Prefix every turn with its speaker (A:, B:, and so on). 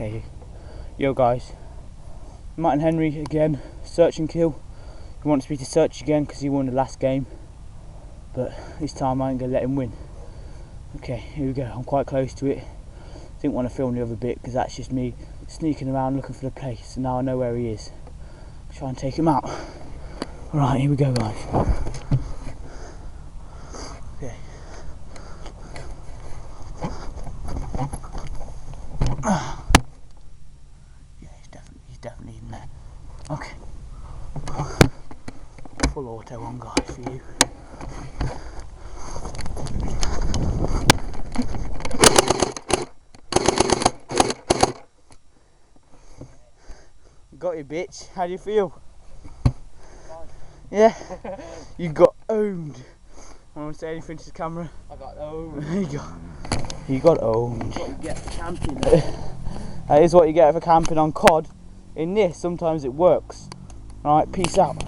A: Okay, yo guys, Matt and Henry again, search and kill. He wants me to search again because he won the last game, but this time I ain't gonna let him win. Okay, here we go. I'm quite close to it. Didn't want to film the other bit because that's just me sneaking around looking for the place. So now I know where he is. Try and take him out. Right, here we go, guys. Okay. Yeah, he's definitely in there. Okay. Full auto on, guys, for you. Got you, bitch. How do you feel? Fine. Yeah? You got owned. I don't want to say anything to the camera.
B: I got owned.
A: You got owned.
B: That's what you get for camping.
A: That is what you get for camping on COD. In this, sometimes it works. Alright, peace out.